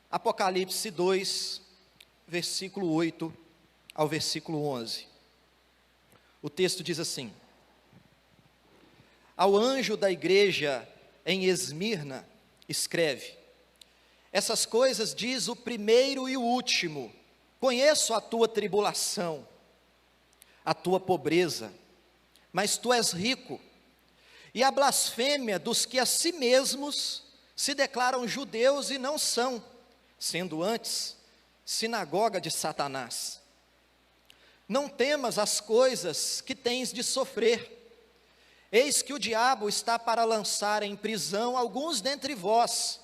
Apocalipse 2, versículo 8 ao versículo 11. O texto diz assim: Ao anjo da igreja em Esmirna, escreve: Essas coisas diz o primeiro e o último. Conheço a tua tribulação, a tua pobreza, mas tu és rico, e a blasfêmia dos que a si mesmos se declaram judeus e não são, sendo antes sinagoga de Satanás. Não temas as coisas que tens de sofrer. Eis que o diabo está para lançar em prisão alguns dentre vós,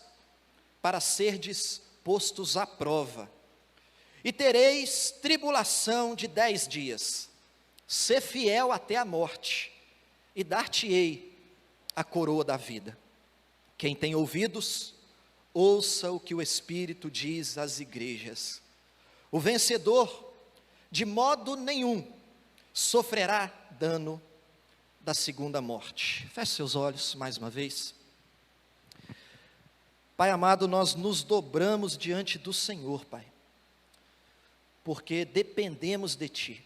para serdes postos à prova. E tereis tribulação de 10 dias. Sê fiel até a morte, e dar-te-ei a coroa da vida. Quem tem ouvidos, ouça o que o Espírito diz às igrejas. O vencedor, de modo nenhum, sofrerá dano da segunda morte. Feche seus olhos mais uma vez. Pai amado, nós nos dobramos diante do Senhor, Pai, porque dependemos de Ti.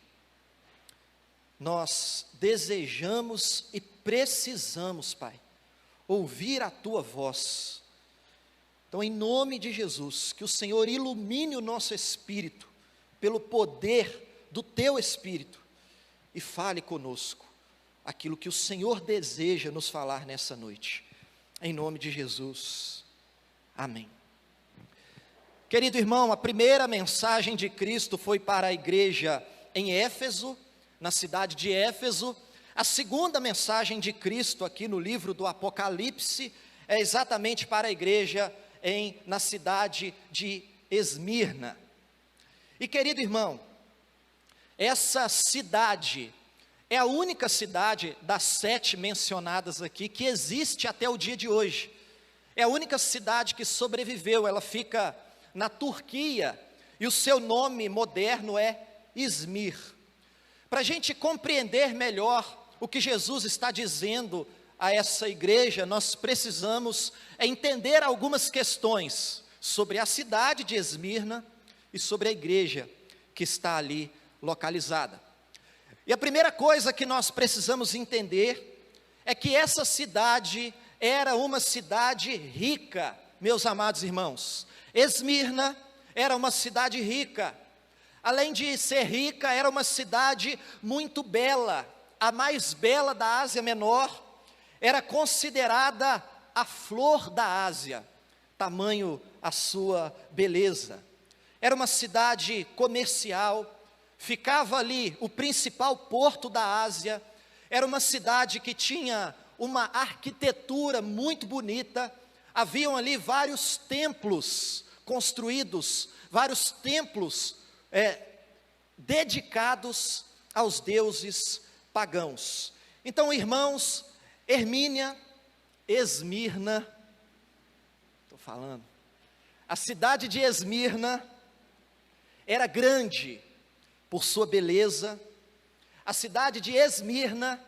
Nós desejamos e precisamos, Pai, ouvir a Tua voz. Então, em nome de Jesus, que o Senhor ilumine o nosso espírito, pelo poder do Teu Espírito, e fale conosco aquilo que o Senhor deseja nos falar nessa noite. Em nome de Jesus, amém. Querido irmão, a primeira mensagem de Cristo foi para a igreja em Éfeso, na cidade de Éfeso. A segunda mensagem de Cristo aqui no livro do Apocalipse é exatamente para a igreja na cidade de Esmirna. E querido irmão, essa cidade é a única cidade das 7 mencionadas aqui que existe até o dia de hoje. É a única cidade que sobreviveu. Ela fica na Turquia e o seu nome moderno é Izmir. Para a gente compreender melhor o que Jesus está dizendo a essa igreja, nós precisamos entender algumas questões sobre a cidade de Esmirna e sobre a igreja que está ali localizada. E a primeira coisa que nós precisamos entender é que essa cidade era uma cidade rica, meus amados irmãos. Esmirna era uma cidade rica. Além de ser rica, era uma cidade muito bela, a mais bela da Ásia Menor. Era considerada a flor da Ásia, tamanho a sua beleza. Era uma cidade comercial, ficava ali o principal porto da Ásia. Era uma cidade que tinha uma arquitetura muito bonita. Haviam ali vários templos construídos, vários templos dedicados aos deuses pagãos. Então, irmãos, Esmirna, estou falando, a cidade de Esmirna era grande por sua beleza. A cidade de Esmirna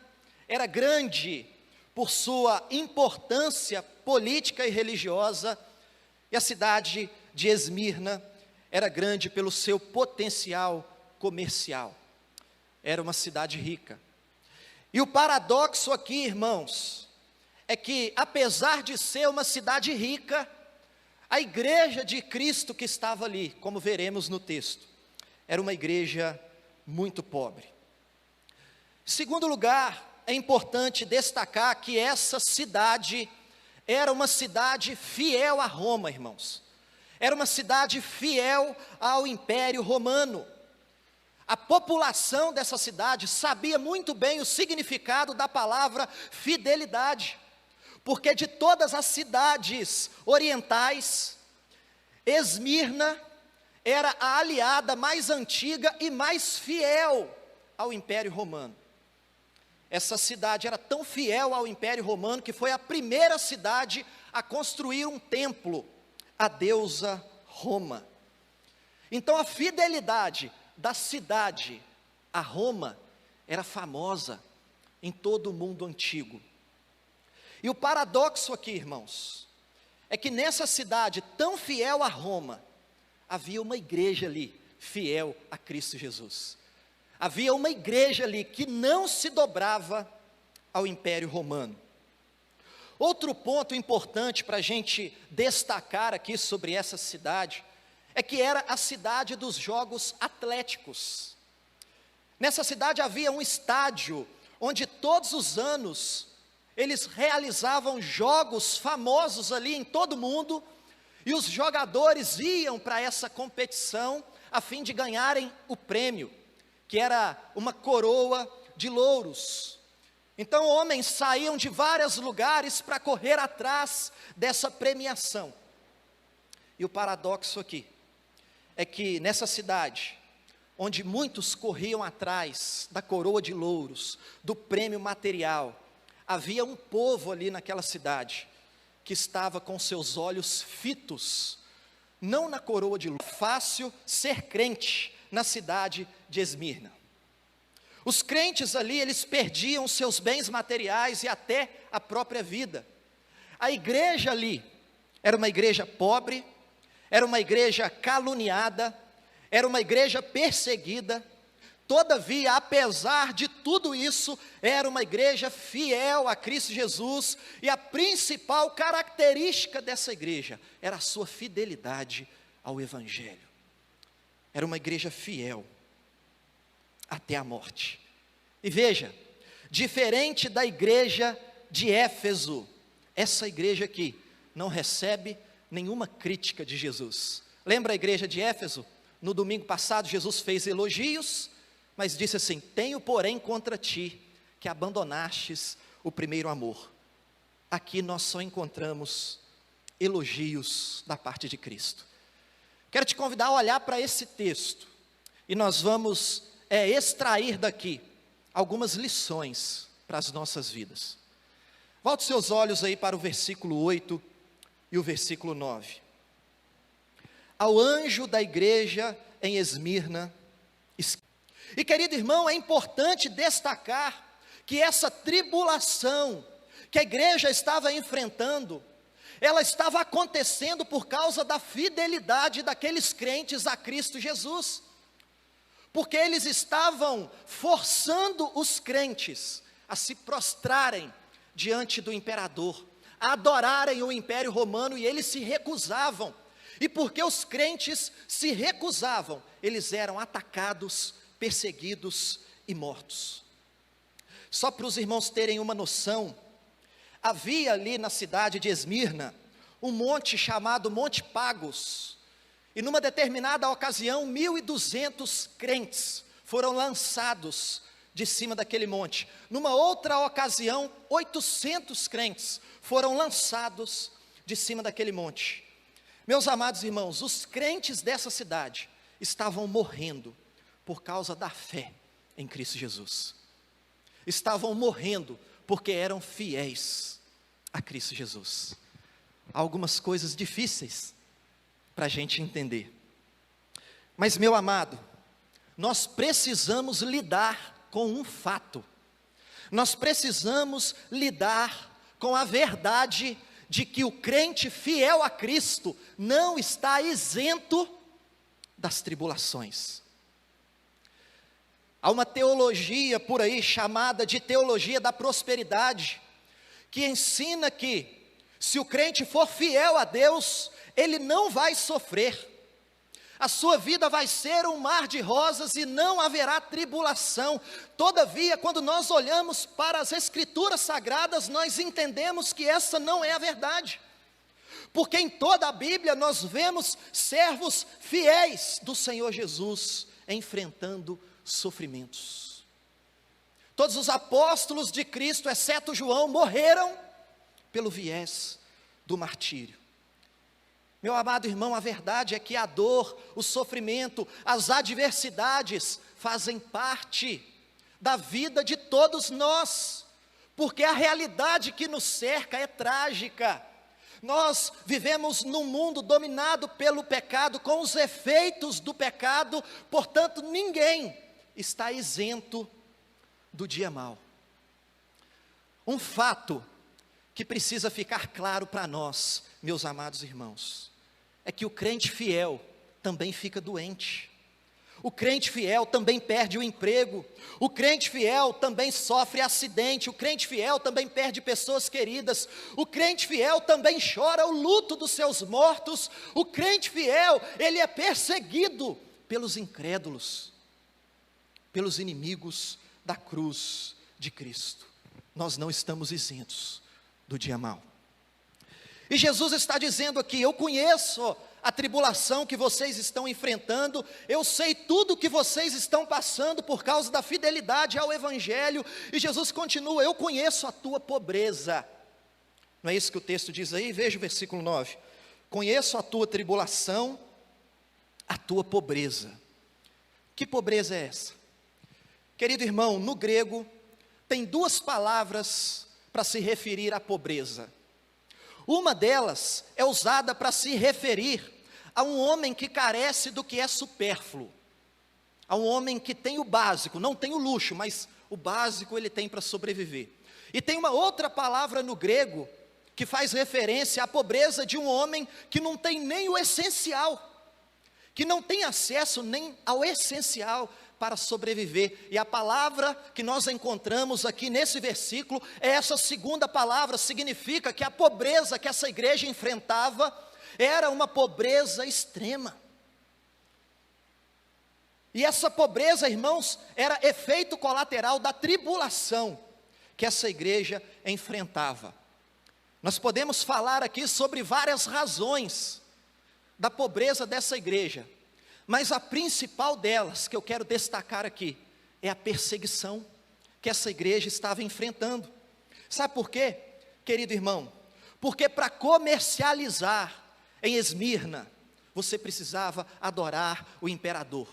era grande por sua importância política e religiosa, e a cidade de Esmirna era grande pelo seu potencial comercial. Era uma cidade rica. E o paradoxo aqui, irmãos, é que apesar de ser uma cidade rica, a igreja de Cristo que estava ali, como veremos no texto, era uma igreja muito pobre. Em segundo lugar, é importante destacar que essa cidade era uma cidade fiel a Roma, irmãos. Era uma cidade fiel ao Império Romano. A população dessa cidade sabia muito bem o significado da palavra fidelidade, porque de todas as cidades orientais, Esmirna era a aliada mais antiga e mais fiel ao Império Romano. Essa cidade era tão fiel ao Império Romano que foi a primeira cidade a construir um templo à deusa Roma. Então a fidelidade da cidade a Roma era famosa em todo o mundo antigo. E o paradoxo aqui, irmãos, é que nessa cidade tão fiel a Roma, havia uma igreja ali, fiel a Cristo Jesus. Havia uma igreja ali que não se dobrava ao Império Romano. Outro ponto importante para a gente destacar aqui sobre essa cidade, é que era a cidade dos jogos atléticos. Nessa cidade havia um estádio, onde todos os anos, eles realizavam jogos famosos ali em todo o mundo, e os jogadores iam para essa competição, a fim de ganharem o prêmio, que era uma coroa de louros. Então homens saíam de vários lugares para correr atrás dessa premiação. E o paradoxo aqui, é que nessa cidade, onde muitos corriam atrás da coroa de louros, do prêmio material, havia um povo ali naquela cidade, que estava com seus olhos fitos, não na coroa de louros. Fácil ser crente na cidade de Esmirna. Os crentes ali, eles perdiam seus bens materiais e até a própria vida. A igreja ali, era uma igreja pobre, era uma igreja caluniada, era uma igreja perseguida. Todavia, apesar de tudo isso, era uma igreja fiel a Cristo Jesus, e a principal característica dessa igreja era a sua fidelidade ao Evangelho. Era uma igreja fiel até a morte. E veja, diferente da igreja de Éfeso, essa igreja aqui não recebe nenhuma crítica de Jesus. Lembra a igreja de Éfeso? No domingo passado, Jesus fez elogios, mas disse assim: tenho porém contra ti, que abandonastes o primeiro amor. Aqui nós só encontramos elogios da parte de Cristo. Quero te convidar a olhar para esse texto, e nós vamos extrair daqui algumas lições para as nossas vidas. Volte seus olhos aí para o versículo 8 e o versículo 9. Ao anjo da igreja em Esmirna. E querido irmão, é importante destacar que essa tribulação que a igreja estava enfrentando, ela estava acontecendo por causa da fidelidade daqueles crentes a Cristo Jesus. Porque eles estavam forçando os crentes a se prostrarem diante do imperador, a adorarem o Império Romano, e eles se recusavam. E porque os crentes se recusavam, eles eram atacados, perseguidos e mortos. Só para os irmãos terem uma noção, havia ali na cidade de Esmirna um monte chamado Monte Pagos, e numa determinada ocasião 1.200 crentes foram lançados de cima daquele monte. Numa outra ocasião 800 crentes foram lançados de cima daquele monte. Meus amados irmãos, os crentes dessa cidade estavam morrendo por causa da fé em Cristo Jesus. Estavam morrendo porque eram fiéis a Cristo Jesus. Há algumas coisas difíceis para a gente entender. Mas, meu amado, nós precisamos lidar com um fato. Nós precisamos lidar com a verdade de que o crente fiel a Cristo não está isento das tribulações. Há uma teologia por aí chamada de teologia da prosperidade, que ensina que se o crente for fiel a Deus, ele não vai sofrer. A sua vida vai ser um mar de rosas e não haverá tribulação. Todavia, quando nós olhamos para as Escrituras Sagradas, nós entendemos que essa não é a verdade. Porque em toda a Bíblia nós vemos servos fiéis do Senhor Jesus enfrentando sofrimentos. Todos os apóstolos de Cristo, exceto João, morreram pelo viés do martírio. Meu amado irmão, a verdade é que a dor, o sofrimento, as adversidades fazem parte da vida de todos nós, porque a realidade que nos cerca é trágica. Nós vivemos num mundo dominado pelo pecado, com os efeitos do pecado, portanto ninguém está isento do dia mau. Um fato que precisa ficar claro para nós, meus amados irmãos, é que o crente fiel também fica doente. O crente fiel também perde o emprego, o crente fiel também sofre acidente, o crente fiel também perde pessoas queridas, o crente fiel também chora o luto dos seus mortos, o crente fiel, ele é perseguido pelos incrédulos, pelos inimigos da cruz de Cristo. Nós não estamos isentos do dia mau. E Jesus está dizendo aqui: eu conheço a tribulação que vocês estão enfrentando, eu sei tudo que vocês estão passando por causa da fidelidade ao Evangelho, e Jesus continua: eu conheço a tua pobreza. Não é isso que o texto diz aí? Veja o versículo 9: conheço a tua tribulação, a tua pobreza. Que pobreza é essa? Querido irmão, no grego, tem duas palavras para se referir à pobreza. Uma delas é usada para se referir a um homem que carece do que é supérfluo, a um homem que tem o básico, não tem o luxo, mas o básico ele tem para sobreviver. E tem uma outra palavra no grego que faz referência à pobreza de um homem que não tem nem o essencial, que não tem acesso nem ao essencial para sobreviver. E a palavra que nós encontramos aqui nesse versículo é essa segunda palavra. Significa que a pobreza que essa igreja enfrentava era uma pobreza extrema. E essa pobreza, irmãos, era efeito colateral da tribulação que essa igreja enfrentava. Nós podemos falar aqui sobre várias razões da pobreza dessa igreja, mas a principal delas, que eu quero destacar aqui, é a perseguição que essa igreja estava enfrentando. Sabe por quê, querido irmão? Porque para comercializar em Esmirna, você precisava adorar o imperador.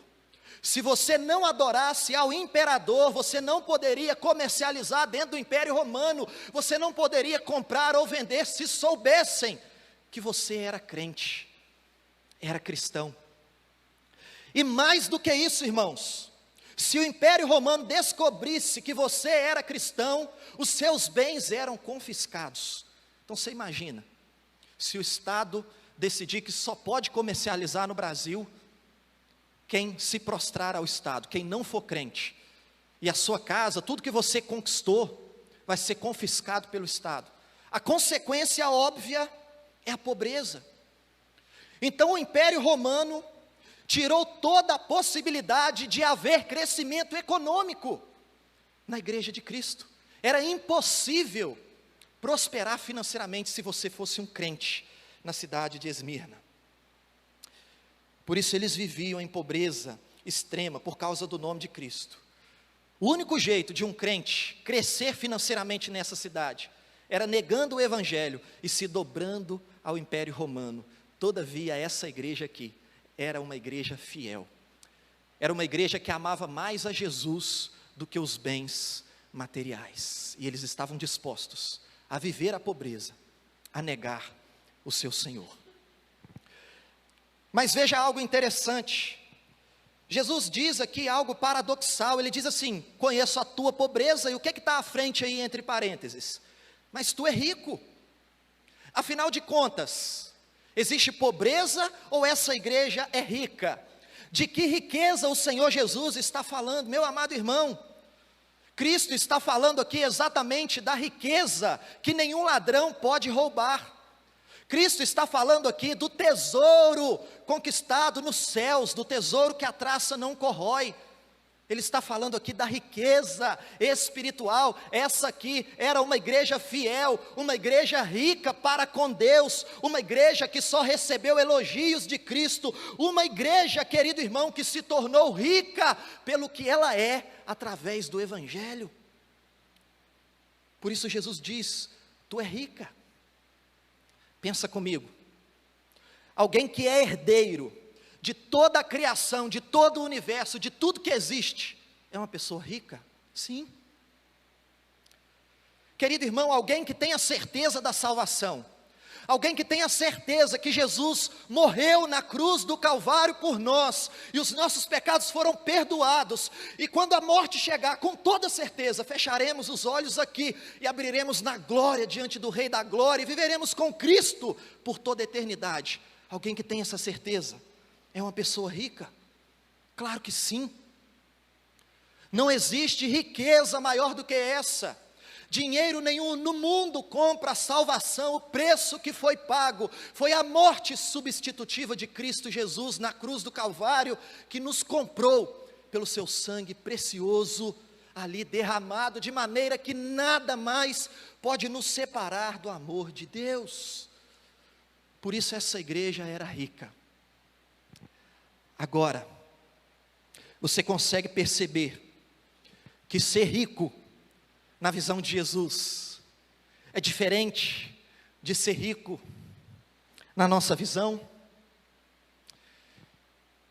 Se você não adorasse ao imperador, você não poderia comercializar dentro do Império Romano, você não poderia comprar ou vender se soubessem que você era crente, era cristão. E mais do que isso, irmãos, se o Império Romano descobrisse que você era cristão, os seus bens eram confiscados. Então você imagina, se o Estado decidir que só pode comercializar no Brasil quem se prostrar ao Estado, quem não for crente, e a sua casa, tudo que você conquistou, vai ser confiscado pelo Estado. A consequência óbvia é a pobreza. Então o Império Romano tirou toda a possibilidade de haver crescimento econômico na igreja de Cristo. Era impossível prosperar financeiramente se você fosse um crente na cidade de Esmirna. Por isso eles viviam em pobreza extrema por causa do nome de Cristo. O único jeito de um crente crescer financeiramente nessa cidade era negando o Evangelho e se dobrando ao Império Romano. Todavia essa igreja aqui era uma igreja fiel, era uma igreja que amava mais a Jesus do que os bens materiais, e eles estavam dispostos a viver a pobreza, a negar o seu Senhor. Mas veja algo interessante, Jesus diz aqui algo paradoxal, ele diz assim: conheço a tua pobreza, e o que está à frente aí entre parênteses? Mas tu é rico. Afinal de contas, existe pobreza ou essa igreja é rica? De que riqueza o Senhor Jesus está falando? Meu amado irmão, Cristo está falando aqui exatamente da riqueza que nenhum ladrão pode roubar. Cristo está falando aqui do tesouro conquistado nos céus, do tesouro que a traça não corrói. Ele está falando aqui da riqueza espiritual. Essa aqui era uma igreja fiel, uma igreja rica para com Deus, uma igreja que só recebeu elogios de Cristo, uma igreja, querido irmão, que se tornou rica pelo que ela é, através do Evangelho. Por isso Jesus diz: tu é rica. Pensa comigo, alguém que é herdeiro de toda a criação, de todo o universo, de tudo que existe, é uma pessoa rica? Sim. Querido irmão, alguém que tem a certeza da salvação, Alguém que tenha certeza que Jesus morreu na cruz do Calvário por nós, e os nossos pecados foram perdoados, e quando a morte chegar, com toda certeza, fecharemos os olhos aqui, e abriremos na glória, diante do Rei da Glória, e viveremos com Cristo, por toda a eternidade. Alguém que tem essa certeza, é uma pessoa rica? Claro que sim. Não existe riqueza maior do que essa. Dinheiro nenhum no mundo compra a salvação. O preço que foi pago foi a morte substitutiva de Cristo Jesus na cruz do Calvário, que nos comprou pelo seu sangue precioso ali derramado, de maneira que nada mais pode nos separar do amor de Deus. Por isso essa igreja era rica. Agora, você consegue perceber que ser rico, na visão de Jesus, é diferente de ser rico na nossa visão?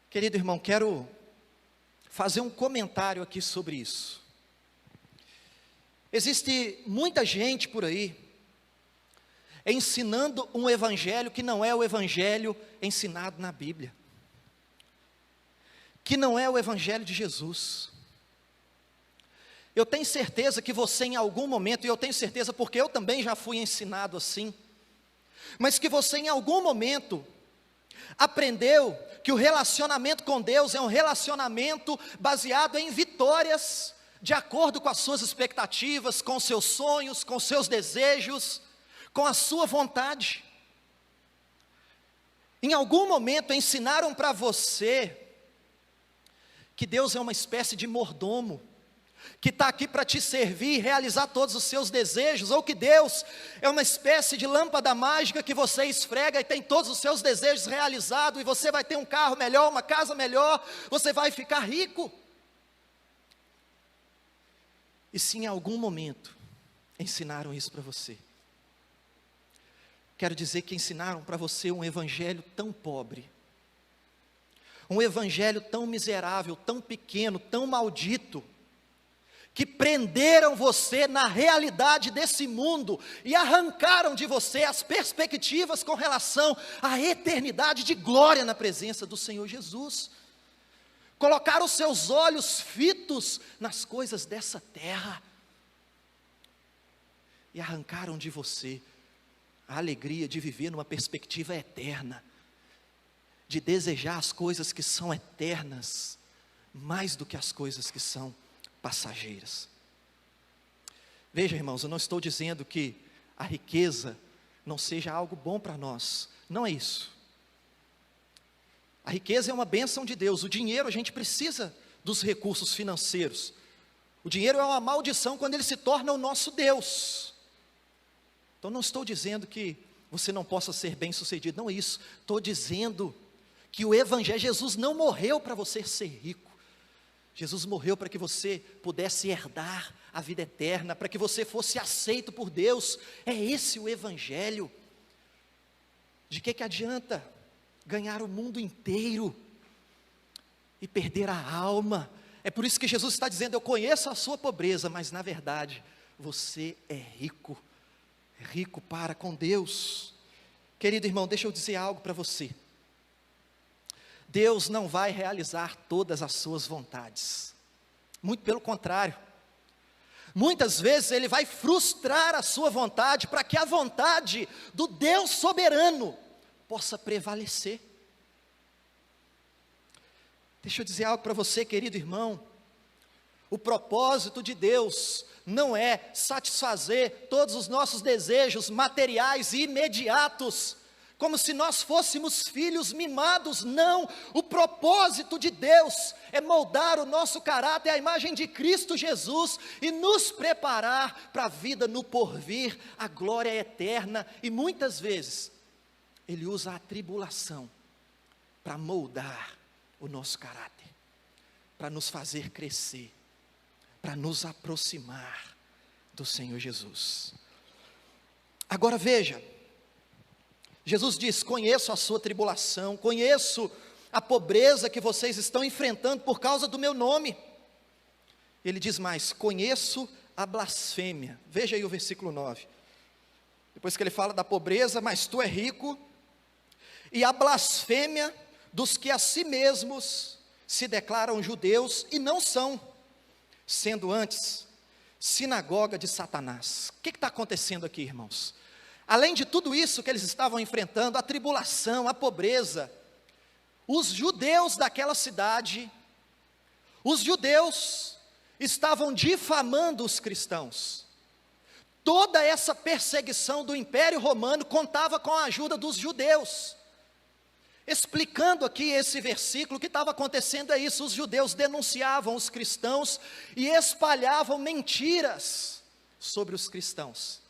Querido irmão, quero fazer um comentário aqui sobre isso. Existe muita gente por aí ensinando um evangelho que não é o evangelho ensinado na Bíblia, que não é o evangelho de Jesus. Eu tenho certeza que você em algum momento, e eu tenho certeza porque eu também já fui ensinado assim, mas que você em algum momento aprendeu que o relacionamento com Deus é um relacionamento baseado em vitórias, de acordo com as suas expectativas, com os seus sonhos, com os seus desejos, com a sua vontade. Em algum momento ensinaram para você que Deus é uma espécie de mordomo, que está aqui para te servir e realizar todos os seus desejos, ou que Deus é uma espécie de lâmpada mágica que você esfrega e tem todos os seus desejos realizados, e você vai ter um carro melhor, uma casa melhor, você vai ficar rico. E se em algum momento ensinaram isso para você, quero dizer que ensinaram para você um evangelho tão pobre, um evangelho tão miserável, tão pequeno, tão maldito, que prenderam você na realidade desse mundo e arrancaram de você as perspectivas com relação à eternidade de glória na presença do Senhor Jesus. Colocaram os seus olhos fitos nas coisas dessa terra e arrancaram de você a alegria de viver numa perspectiva eterna, de desejar as coisas que são eternas mais do que as coisas que são passageiras. Veja, irmãos, eu não estou dizendo que a riqueza não seja algo bom para nós, não é isso. A riqueza é uma bênção de Deus. O dinheiro, a gente precisa dos recursos financeiros. O dinheiro é uma maldição quando ele se torna o nosso Deus. Então não estou dizendo que você não possa ser bem sucedido, não é isso. Estou dizendo que o evangelho, Jesus não morreu para você ser rico. Jesus morreu para que você pudesse herdar a vida eterna, para que você fosse aceito por Deus. É esse o evangelho. De que adianta ganhar o mundo inteiro e perder a alma? É por isso que Jesus está dizendo: eu conheço a sua pobreza, mas na verdade você é rico para com Deus. Querido irmão, deixa eu dizer algo para você. Deus não vai realizar todas as suas vontades, muito pelo contrário. Muitas vezes Ele vai frustrar a sua vontade, para que a vontade do Deus soberano possa prevalecer. Deixa eu dizer algo para você, querido irmão. O propósito de Deus não é satisfazer todos os nossos desejos materiais e imediatos, como se nós fôssemos filhos mimados. Não, o propósito de Deus é moldar o nosso caráter à imagem de Cristo Jesus e nos preparar para a vida no porvir, a glória eterna. E muitas vezes Ele usa a tribulação para moldar o nosso caráter, para nos fazer crescer, para nos aproximar do Senhor Jesus. Agora veja, Jesus diz: conheço a sua tribulação, conheço a pobreza que vocês estão enfrentando por causa do meu nome. Ele diz mais: conheço a blasfêmia. Veja aí o versículo 9. depois que ele fala da pobreza, mas tu é rico, e a blasfêmia dos que a si mesmos se declaram judeus e não são, sendo antes sinagoga de Satanás. O que está acontecendo aqui, irmãos? Além de tudo isso que eles estavam enfrentando, a tribulação, a pobreza, os judeus daquela cidade, os judeus estavam difamando os cristãos. Toda essa perseguição do Império Romano contava com a ajuda dos judeus. Explicando aqui esse versículo, o que estava acontecendo é isso: os judeus denunciavam os cristãos e espalhavam mentiras sobre os cristãos.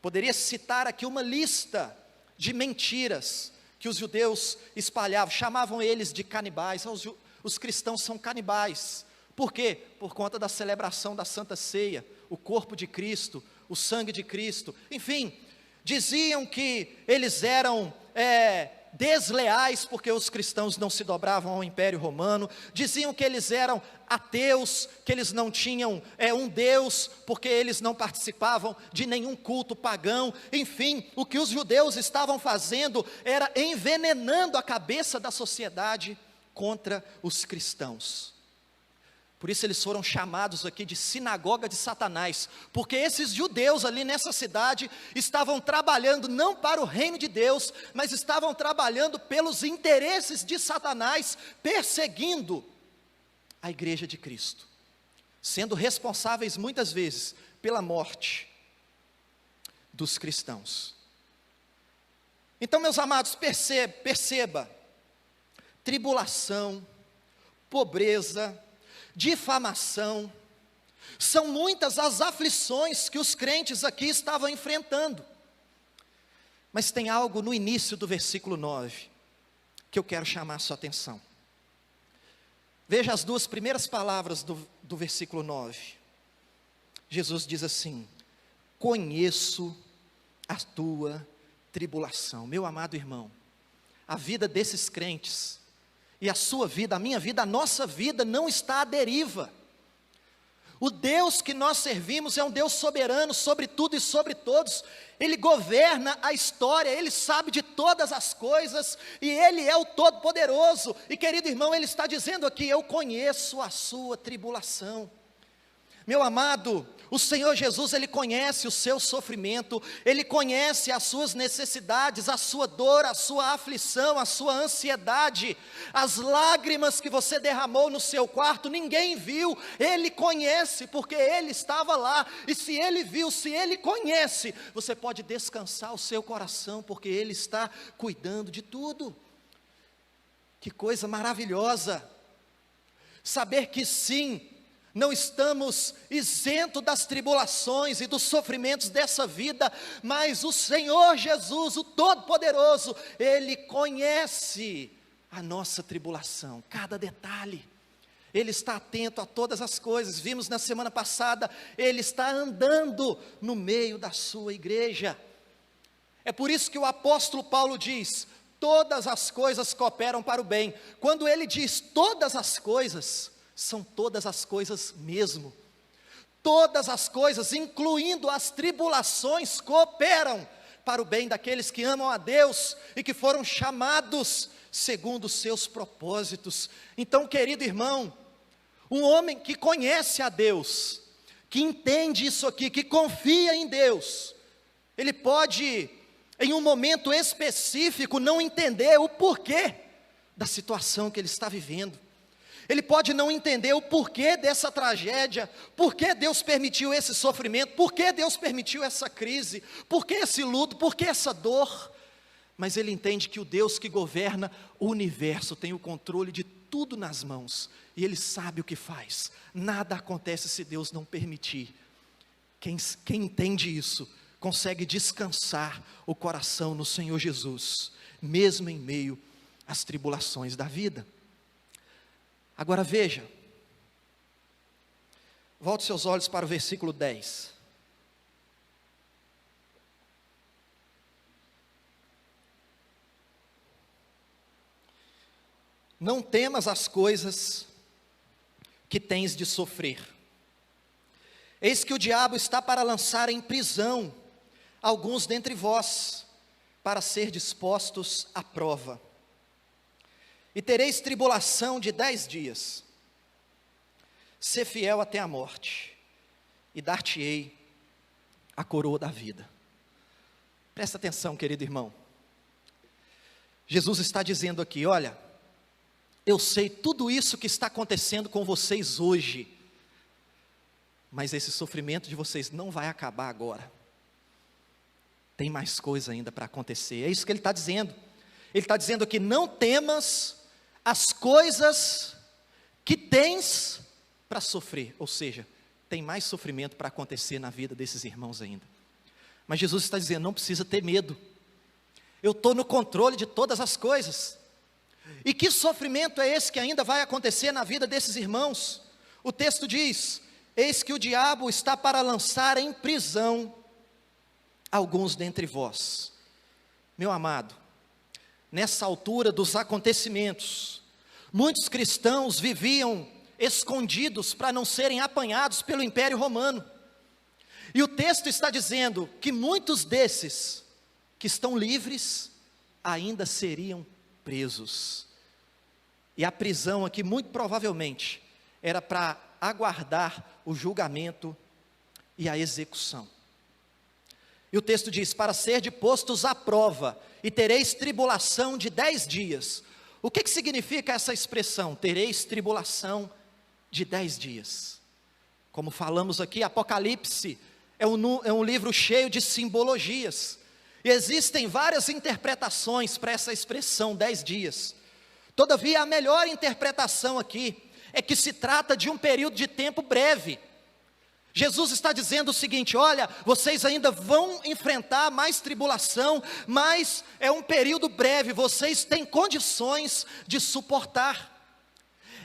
Poderia citar aqui uma lista de mentiras que os judeus espalhavam, chamavam eles de canibais. Os cristãos são canibais. Por quê? Por conta da celebração da Santa Ceia, o corpo de Cristo, o sangue de Cristo. Enfim, diziam que eles eram desleais porque os cristãos não se dobravam ao Império Romano, diziam que eles eram ateus, que eles não tinham um Deus, porque eles não participavam de nenhum culto pagão. Enfim, o que os judeus estavam fazendo era envenenando a cabeça da sociedade contra os cristãos. Por isso eles foram chamados aqui de sinagoga de Satanás, porque esses judeus ali nessa cidade estavam trabalhando não para o reino de Deus, mas estavam trabalhando pelos interesses de Satanás, perseguindo a igreja de Cristo, sendo responsáveis muitas vezes pela morte dos cristãos. Então, meus amados, perceba, tribulação, pobreza, difamação, são muitas as aflições que os crentes aqui estavam enfrentando. Mas tem algo no início do versículo 9, que eu quero chamar a sua atenção. Veja as duas primeiras palavras do versículo 9. Jesus diz assim: conheço a tua tribulação. Meu amado irmão, a vida desses crentes, e a sua vida, a minha vida, a nossa vida não está à deriva. O Deus que nós servimos é um Deus soberano sobre tudo e sobre todos. Ele governa a história, Ele sabe de todas as coisas, e Ele é o Todo-Poderoso. E querido irmão, Ele está dizendo aqui: eu conheço a sua tribulação. Meu amado, o Senhor Jesus, Ele conhece o seu sofrimento, Ele conhece as suas necessidades, a sua dor, a sua aflição, a sua ansiedade, as lágrimas que você derramou no seu quarto, ninguém viu, Ele conhece, porque Ele estava lá, e se Ele viu, se Ele conhece, você pode descansar o seu coração, porque Ele está cuidando de tudo. Que coisa maravilhosa, saber que sim, não estamos isentos das tribulações e dos sofrimentos dessa vida, mas o Senhor Jesus, o Todo-Poderoso, Ele conhece a nossa tribulação, cada detalhe. Ele está atento a todas as coisas. Vimos na semana passada, Ele está andando no meio da sua igreja. É por isso que o apóstolo Paulo diz: todas as coisas cooperam para o bem. Quando ele diz todas as coisas, são todas as coisas mesmo. Todas as coisas, incluindo as tribulações, cooperam para o bem daqueles que amam a Deus e que foram chamados segundo os seus propósitos. Então, querido irmão, um homem que conhece a Deus, que entende isso aqui, que confia em Deus, ele pode, em um momento específico, não entender o porquê da situação que ele está vivendo. Ele pode não entender o porquê dessa tragédia, por que Deus permitiu esse sofrimento, por que Deus permitiu essa crise, por que esse luto, por que essa dor, mas ele entende que o Deus que governa o universo tem o controle de tudo nas mãos, e ele sabe o que faz. Nada acontece se Deus não permitir. Quem entende isso, consegue descansar o coração no Senhor Jesus, mesmo em meio às tribulações da vida. Agora veja, volte seus olhos para o versículo 10. Não temas as coisas que tens de sofrer. Eis que o diabo está para lançar em prisão alguns dentre vós, para ser dispostos à prova. E tereis tribulação de 10 dias. Sê fiel até a morte, e dar-te-ei a coroa da vida. Presta atenção, querido irmão. Jesus está dizendo aqui, olha, eu sei tudo isso que está acontecendo com vocês hoje, mas esse sofrimento de vocês não vai acabar agora. Tem mais coisa ainda para acontecer. É isso que ele está dizendo. Ele está dizendo que não temas as coisas que tens para sofrer. Ou seja, tem mais sofrimento para acontecer na vida desses irmãos ainda. Mas Jesus está dizendo, não precisa ter medo. Eu estou no controle de todas as coisas. E que sofrimento é esse que ainda vai acontecer na vida desses irmãos? O texto diz, eis que o diabo está para lançar em prisão alguns dentre vós. Meu amado, nessa altura dos acontecimentos, muitos cristãos viviam escondidos para não serem apanhados pelo Império Romano. E o texto está dizendo que muitos desses que estão livres ainda seriam presos. E a prisão aqui muito provavelmente era para aguardar o julgamento e a execução. E o texto diz, para ser postos à prova, e tereis tribulação de 10 dias. O que significa essa expressão, tereis tribulação de 10 dias? Como falamos aqui, Apocalipse é um livro cheio de simbologias. E existem várias interpretações para essa expressão 10 dias. Todavia, a melhor interpretação aqui é que se trata de um período de tempo breve. Jesus está dizendo o seguinte, olha, vocês ainda vão enfrentar mais tribulação, mas é um período breve, vocês têm condições de suportar.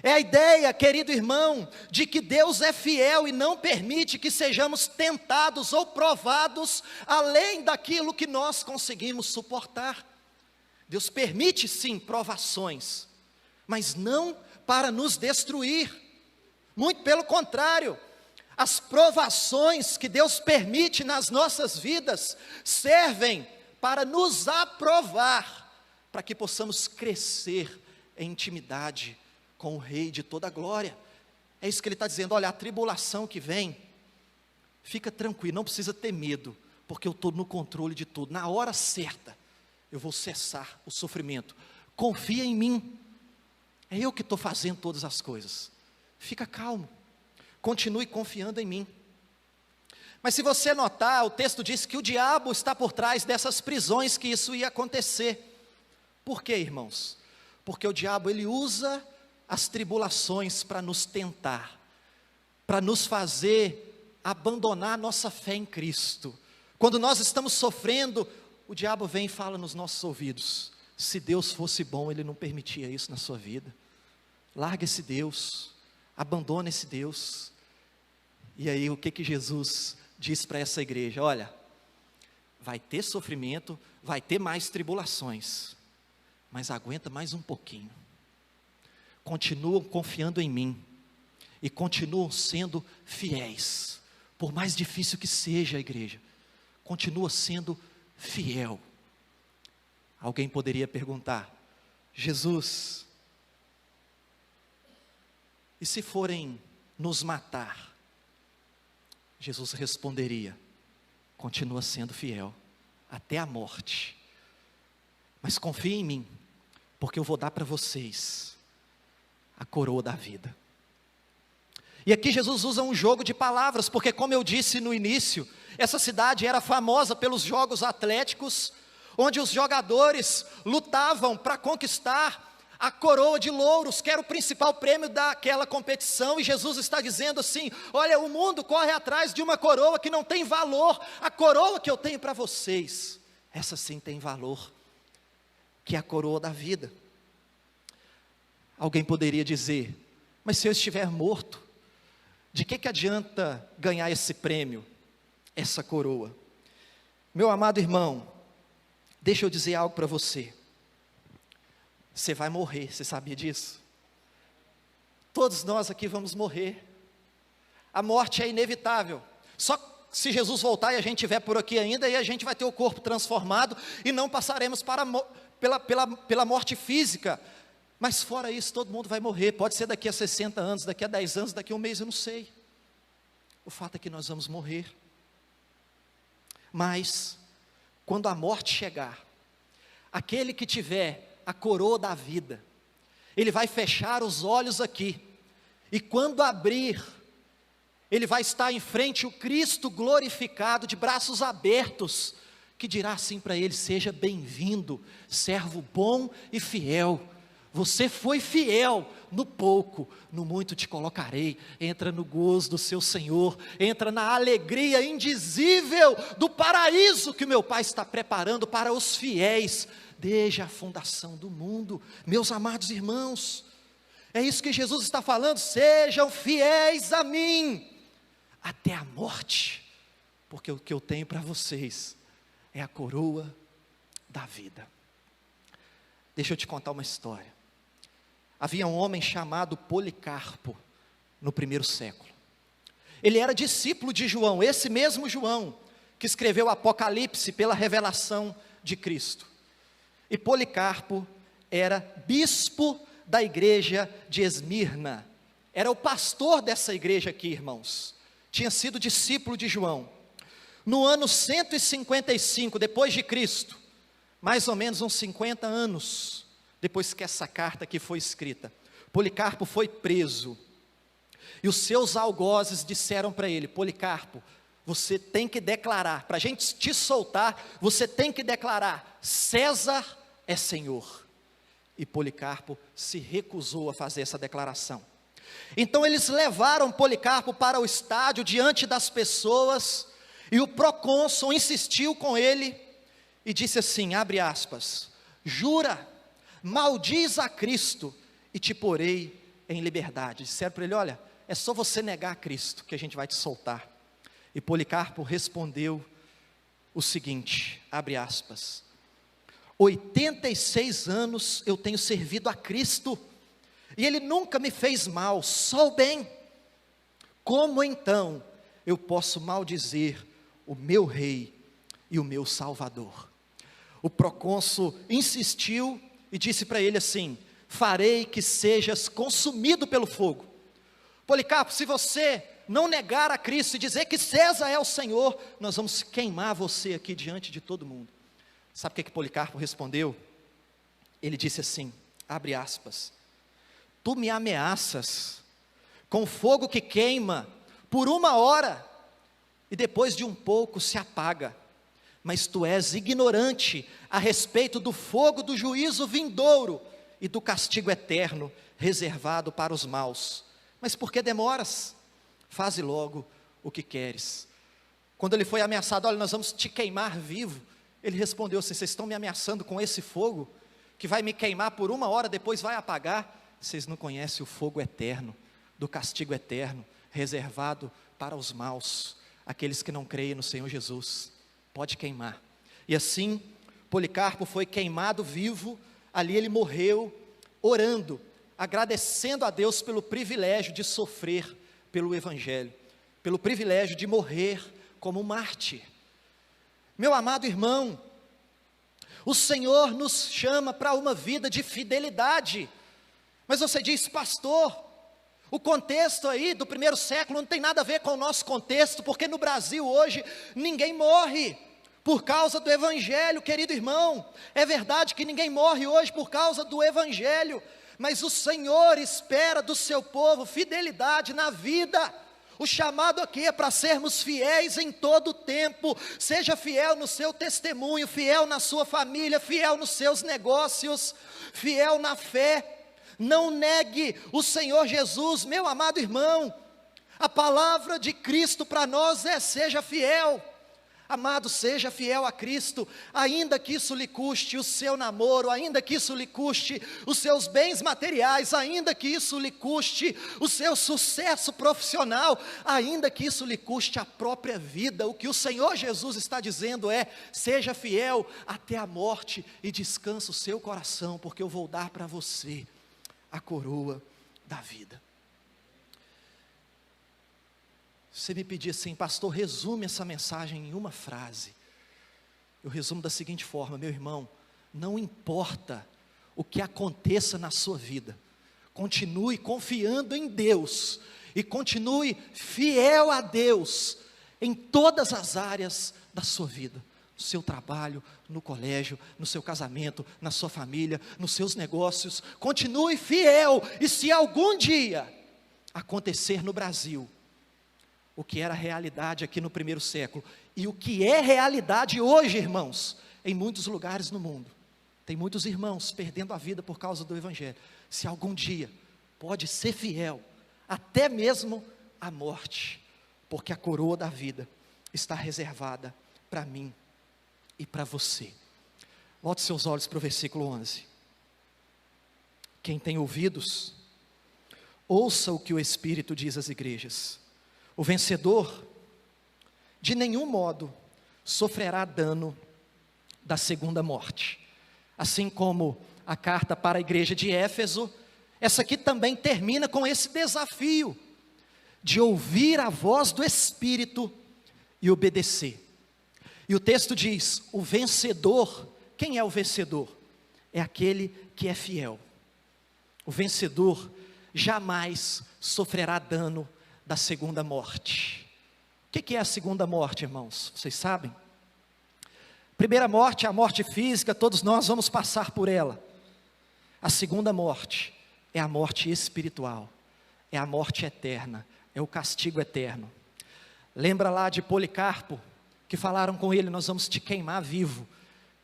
É a ideia, querido irmão, de que Deus é fiel e não permite que sejamos tentados ou provados além daquilo que nós conseguimos suportar. Deus permite sim provações, mas não para nos destruir, muito pelo contrário. As provações que Deus permite nas nossas vidas servem para nos aprovar, para que possamos crescer em intimidade com o Rei de toda a glória. É isso que ele está dizendo, olha, a tribulação que vem, fica tranquilo, não precisa ter medo, porque eu estou no controle de tudo. Na hora certa, eu vou cessar o sofrimento. Confia em mim, é eu que estou fazendo todas as coisas. Fica calmo. Continue confiando em mim. Mas se você notar, o texto diz que o diabo está por trás dessas prisões, que isso ia acontecer. Por quê, irmãos? Porque o diabo, ele usa as tribulações para nos tentar, para nos fazer abandonar nossa fé em Cristo. Quando nós estamos sofrendo, o diabo vem e fala nos nossos ouvidos, se Deus fosse bom, Ele não permitia isso na sua vida. Larga esse Deus, abandona esse Deus. E aí o que Jesus diz para essa igreja? Olha, vai ter sofrimento, vai ter mais tribulações, mas aguenta mais um pouquinho. Continuam confiando em mim e continuam sendo fiéis. Por mais difícil que seja a igreja, continua sendo fiel. Alguém poderia perguntar, Jesus, e se forem nos matar? Jesus responderia, continua sendo fiel, até a morte. Mas confie em mim, porque eu vou dar para vocês a coroa da vida. E aqui Jesus usa um jogo de palavras, porque como eu disse no início, essa cidade era famosa pelos jogos atléticos, onde os jogadores lutavam para conquistar a coroa de louros, que era o principal prêmio daquela competição. E Jesus está dizendo assim, olha, o mundo corre atrás de uma coroa que não tem valor. A coroa que eu tenho para vocês, essa sim tem valor, que é a coroa da vida. Alguém poderia dizer, mas se eu estiver morto, de que adianta ganhar esse prêmio, essa coroa? Meu amado irmão, deixa eu dizer algo para você. Você vai morrer, você sabia disso? Todos nós aqui vamos morrer. A morte é inevitável. Só se Jesus voltar e a gente estiver por aqui ainda, aí a gente vai ter o corpo transformado e não passaremos pela morte física. Mas fora isso, todo mundo vai morrer. Pode ser daqui a 60 anos, daqui a 10 anos, daqui a um mês, eu não sei. O fato é que nós vamos morrer. Mas, quando a morte chegar, aquele que tiver a coroa da vida, ele vai fechar os olhos aqui, e quando abrir, ele vai estar em frente ao Cristo glorificado, de braços abertos, que dirá assim para ele: seja bem-vindo, servo bom e fiel. Você foi fiel no pouco, no muito te colocarei. Entra no gozo do seu Senhor, entra na alegria indizível do paraíso que meu Pai está preparando para os fiéis, desde a fundação do mundo. Meus amados irmãos, é isso que Jesus está falando: sejam fiéis a mim, até a morte, porque o que eu tenho para vocês é a coroa da vida. Deixa eu te contar uma história. Havia um homem chamado Policarpo, no primeiro século. Ele era discípulo de João, esse mesmo João, que escreveu o Apocalipse pela revelação de Cristo. E Policarpo era bispo da igreja de Esmirna, era o pastor dessa igreja aqui, irmãos. Tinha sido discípulo de João. No ano 155 depois de Cristo, mais ou menos uns 50 anos depois que essa carta aqui foi escrita, Policarpo foi preso, e os seus algozes disseram para ele: Policarpo, você tem que declarar, para a gente te soltar, você tem que declarar: César é Senhor. E Policarpo se recusou a fazer essa declaração. Então eles levaram Policarpo para o estádio, diante das pessoas, e o procônsul insistiu com ele, e disse assim, abre aspas: jura, maldiz a Cristo, e te porei em liberdade. Disseram para ele: olha, é só você negar a Cristo, que a gente vai te soltar. E Policarpo respondeu o seguinte, abre aspas: 86 anos eu tenho servido a Cristo, e Ele nunca me fez mal, só o bem. Como então eu posso maldizer o meu rei e o meu salvador? O procônsul insistiu e disse para ele assim: farei que sejas consumido pelo fogo. Policarpo, se você não negar a Cristo e dizer que César é o Senhor, nós vamos queimar você aqui diante de todo mundo. Sabe o que Policarpo respondeu? Ele disse assim, abre aspas: tu me ameaças com fogo que queima por 1 hora, e depois de um pouco se apaga, mas tu és ignorante a respeito do fogo do juízo vindouro, e do castigo eterno, reservado para os maus. Mas por que demoras? Faze logo o que queres. Quando ele foi ameaçado, olha, nós vamos te queimar vivo, ele respondeu assim: vocês estão me ameaçando com esse fogo, que vai me queimar por 1 hora, depois vai apagar? Vocês não conhecem o fogo eterno, do castigo eterno, reservado para os maus, aqueles que não creem no Senhor Jesus. Pode queimar. E assim, Policarpo foi queimado vivo. Ali ele morreu, orando, agradecendo a Deus pelo privilégio de sofrer pelo Evangelho, pelo privilégio de morrer como um mártir. Meu amado irmão, o Senhor nos chama para uma vida de fidelidade. Mas você diz, pastor, o contexto aí do primeiro século não tem nada a ver com o nosso contexto, porque no Brasil hoje ninguém morre por causa do Evangelho, querido irmão. É verdade que ninguém morre hoje por causa do Evangelho, mas o Senhor espera do seu povo fidelidade na vida. O chamado aqui é para sermos fiéis em todo o tempo. Seja fiel no seu testemunho, fiel na sua família, fiel nos seus negócios, fiel na fé. Não negue o Senhor Jesus, meu amado irmão. A palavra de Cristo para nós é: seja fiel. Amado, seja fiel a Cristo, ainda que isso lhe custe o seu namoro, ainda que isso lhe custe os seus bens materiais, ainda que isso lhe custe o seu sucesso profissional, ainda que isso lhe custe a própria vida. O que o Senhor Jesus está dizendo é: seja fiel até a morte e descansa o seu coração, porque eu vou dar para você a coroa da vida. Você me pedir assim, pastor, resume essa mensagem em uma frase. Eu resumo da seguinte forma: meu irmão, não importa o que aconteça na sua vida, continue confiando em Deus, e continue fiel a Deus, em todas as áreas da sua vida. No seu trabalho, no colégio, no seu casamento, na sua família, nos seus negócios, continue fiel. E se algum dia acontecer no Brasil o que era realidade aqui no primeiro século, e o que é realidade hoje, irmãos, em muitos lugares no mundo, tem muitos irmãos perdendo a vida por causa do Evangelho. Se algum dia, pode ser fiel, até mesmo a morte, porque a coroa da vida está reservada para mim e para você. Volte seus olhos para o versículo 11. Quem tem ouvidos, ouça o que o Espírito diz às igrejas. O vencedor, de nenhum modo, sofrerá dano da segunda morte. Assim como a carta para a igreja de Éfeso, essa aqui também termina com esse desafio de ouvir a voz do Espírito e obedecer. E o texto diz: o vencedor, quem é o vencedor? É aquele que é fiel. O vencedor jamais sofrerá dano da segunda morte. O que é a segunda morte, irmãos? Vocês sabem? Primeira morte é a morte física, todos nós vamos passar por ela. A segunda morte é a morte espiritual, é a morte eterna, é o castigo eterno. Lembra lá de Policarpo, que falaram com ele: nós vamos te queimar vivo.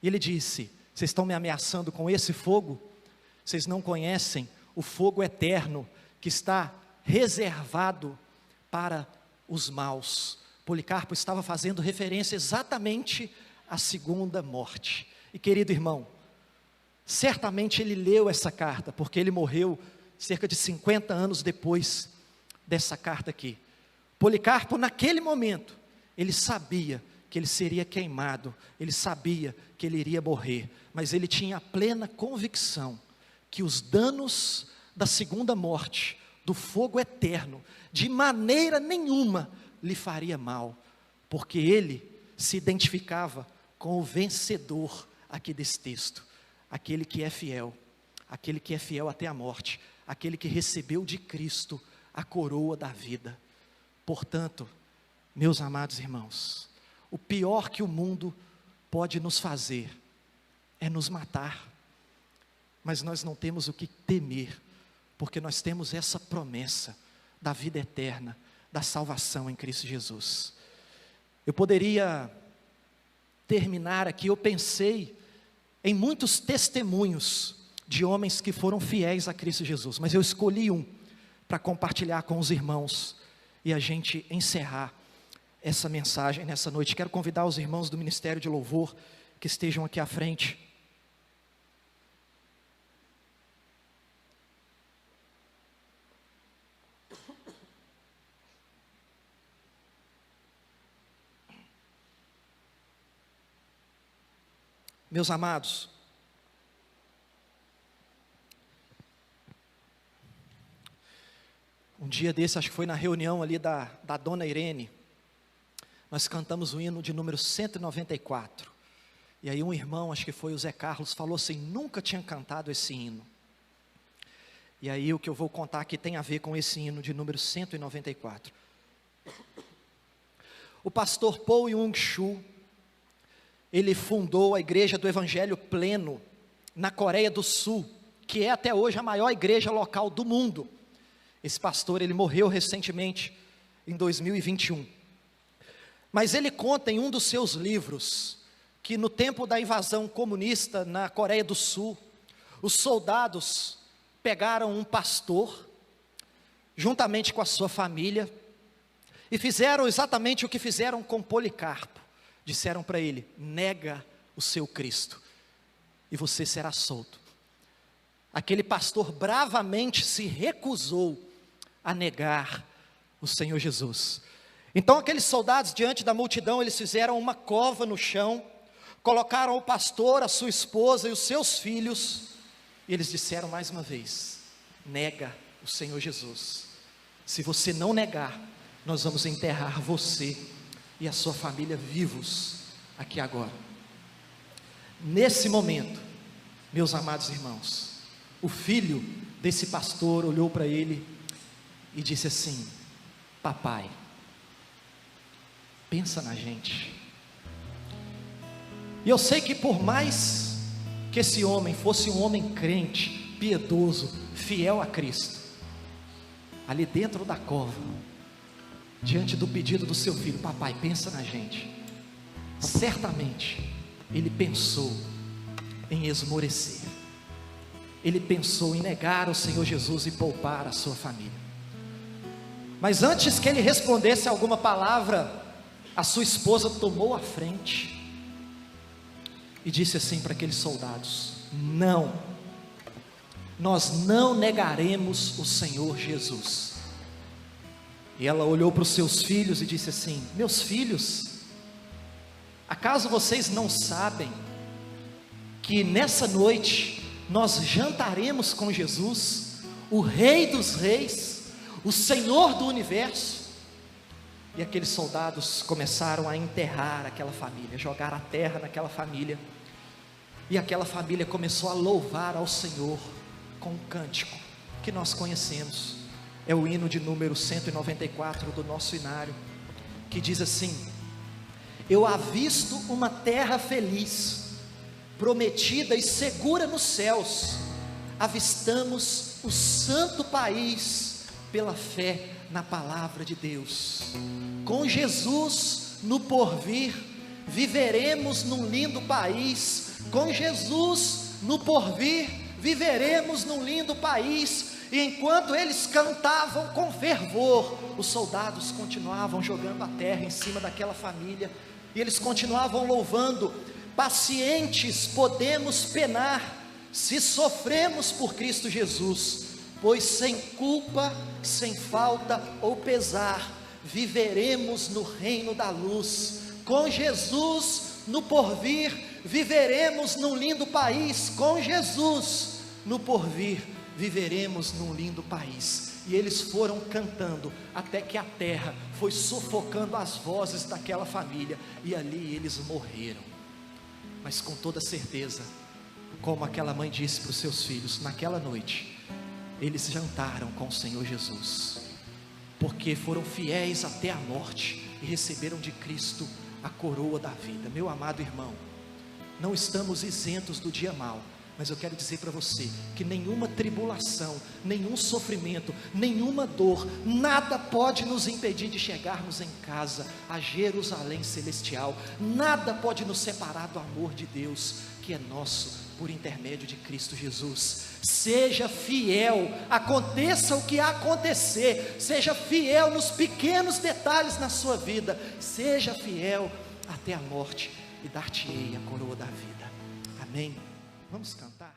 E ele disse: vocês estão me ameaçando com esse fogo? Vocês não conhecem o fogo eterno que está reservado para os maus. Policarpo estava fazendo referência exatamente à segunda morte. E querido irmão, certamente ele leu essa carta, porque ele morreu cerca de 50 anos depois dessa carta aqui. Policarpo, naquele momento, ele sabia que ele seria queimado, ele sabia que ele iria morrer, mas ele tinha a plena convicção que os danos da segunda morte, do fogo eterno, de maneira nenhuma lhe faria mal, porque ele se identificava com o vencedor aqui desse texto, aquele que é fiel até a morte, aquele que recebeu de Cristo a coroa da vida. Portanto, meus amados irmãos, o pior que o mundo pode nos fazer é nos matar, mas nós não temos o que temer, porque nós temos essa promessa da vida eterna, da salvação em Cristo Jesus. Eu poderia terminar aqui, eu pensei em muitos testemunhos de homens que foram fiéis a Cristo Jesus, mas eu escolhi um para compartilhar com os irmãos e a gente encerrar essa mensagem nessa noite. Quero convidar os irmãos do Ministério de Louvor que estejam aqui à frente. Meus amados, um dia desse, acho que foi na reunião ali da dona Irene, nós cantamos o hino de número 194, e aí um irmão, acho que foi o Zé Carlos, falou assim: nunca tinha cantado esse hino. E aí o que eu vou contar aqui tem a ver com esse hino de número 194. O pastor Paul Yong-Shu, ele fundou a Igreja do Evangelho Pleno na Coreia do Sul, que é até hoje a maior igreja local do mundo. Esse pastor, ele morreu recentemente, em 2021. Mas ele conta em um dos seus livros, que no tempo da invasão comunista na Coreia do Sul, os soldados pegaram um pastor, juntamente com a sua família, e fizeram exatamente o que fizeram com Policarpo. Disseram para ele: nega o seu Cristo, e você será solto. Aquele pastor bravamente se recusou a negar o Senhor Jesus. Então aqueles soldados, diante da multidão, eles fizeram uma cova no chão, colocaram o pastor, a sua esposa e os seus filhos, e eles disseram mais uma vez: nega o Senhor Jesus. Se você não negar, nós vamos enterrar você e a sua família vivos aqui agora. Nesse momento, meus amados irmãos, o filho desse pastor olhou para ele e disse assim: papai, pensa na gente. E eu sei que por mais que esse homem fosse um homem crente, piedoso, fiel a Cristo, ali dentro da cova, diante do pedido do seu filho, papai, pensa na gente, certamente ele pensou em esmorecer, ele pensou em negar o Senhor Jesus e poupar a sua família. Mas antes que ele respondesse alguma palavra, a sua esposa tomou a frente e disse assim para aqueles soldados: não, nós não negaremos o Senhor Jesus. E ela olhou para os seus filhos e disse assim: meus filhos, acaso vocês não sabem que nessa noite nós jantaremos com Jesus, o Rei dos Reis, o Senhor do Universo? E aqueles soldados começaram a enterrar aquela família, jogar a terra naquela família, e aquela família começou a louvar ao Senhor com um cântico que nós conhecemos, é o hino de número 194 do nosso inário, que diz assim: eu avisto uma terra feliz, prometida e segura nos céus, avistamos o santo país pela fé na palavra de Deus. Com Jesus no porvir, viveremos num lindo país. Com Jesus no porvir, viveremos num lindo país. E enquanto eles cantavam com fervor, os soldados continuavam jogando a terra em cima daquela família, e eles continuavam louvando: pacientes podemos penar, se sofremos por Cristo Jesus, pois sem culpa, sem falta ou pesar, viveremos no reino da luz. Com Jesus no porvir, viveremos num lindo país. Com Jesus no porvir, viveremos num lindo país. E eles foram cantando até que a terra foi sufocando as vozes daquela família, e ali eles morreram. Mas com toda certeza, como aquela mãe disse para os seus filhos, naquela noite eles jantaram com o Senhor Jesus, porque foram fiéis até a morte e receberam de Cristo a coroa da vida. Meu amado irmão, não estamos isentos do dia mau, mas eu quero dizer para você que nenhuma tribulação, nenhum sofrimento, nenhuma dor, nada pode nos impedir de chegarmos em casa, a Jerusalém celestial. Nada pode nos separar do amor de Deus, que é nosso por intermédio de Cristo Jesus. Seja fiel, aconteça o que acontecer, seja fiel nos pequenos detalhes na sua vida, seja fiel até a morte, e dar-te-ei a coroa da vida. Amém? Vamos cantar.